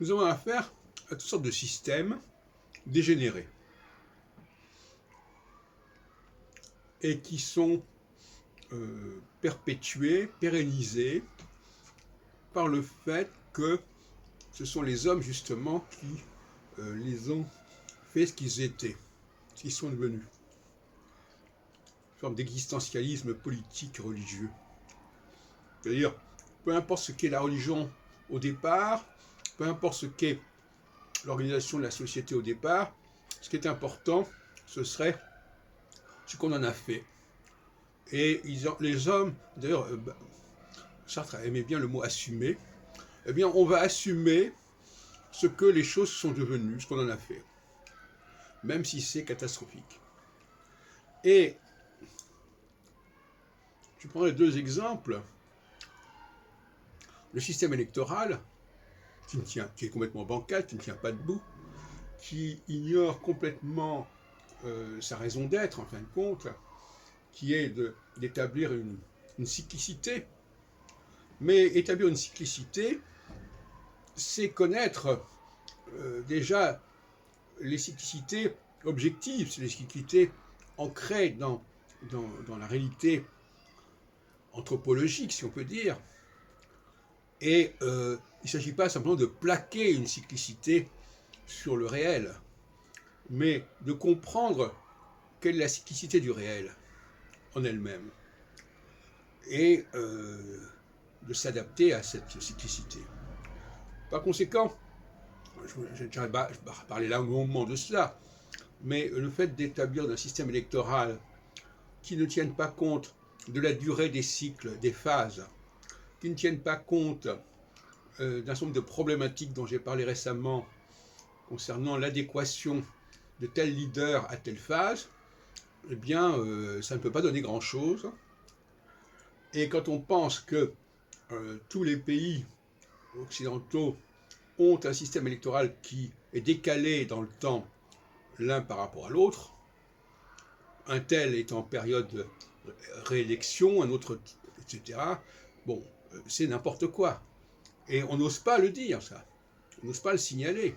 nous avons affaire à toutes sortes de systèmes dégénérés et qui sont perpétués, pérennisés par le fait que ce sont les hommes justement qui les ont fait ce qu'ils étaient, ce qu'ils sont devenus. Une forme d'existentialisme politique religieux. C'est-à-dire, peu importe ce qu'est la religion au départ, peu importe ce qu'est l'organisation de la société au départ, ce qui est important, ce serait ce qu'on en a fait. Et les hommes, d'ailleurs, Sartre aimait bien le mot assumer, eh bien on va assumer ce que les choses sont devenues, ce qu'on en a fait, même si c'est catastrophique. Et je prendrai deux exemples. Le système électoral, qui est complètement bancal, qui ne tient pas debout, qui ignore complètement sa raison d'être, en fin de compte, qui est d'établir une cyclicité. Mais établir une cyclicité, c'est connaître déjà les cyclicités objectives, c'est les cyclicités ancrées dans la réalité anthropologique, si on peut dire. Et il ne s'agit pas simplement de plaquer une cyclicité sur le réel, mais de comprendre quelle est la cyclicité du réel en elle-même et de s'adapter à cette cyclicité. Par conséquent, je n'ai pas parlé là longuement de cela, mais le fait d'établir un système électoral qui ne tienne pas compte de la durée des cycles, des phases, qui ne tienne pas compte d'un certain nombre de problématiques dont j'ai parlé récemment concernant l'adéquation de tel leader à telle phase, eh bien, ça ne peut pas donner grand-chose. Et quand on pense que tous les pays occidentaux ont un système électoral qui est décalé dans le temps l'un par rapport à l'autre, un tel est en période de réélection, un autre, etc. Bon, c'est n'importe quoi. Et on n'ose pas le dire, ça. On n'ose pas le signaler.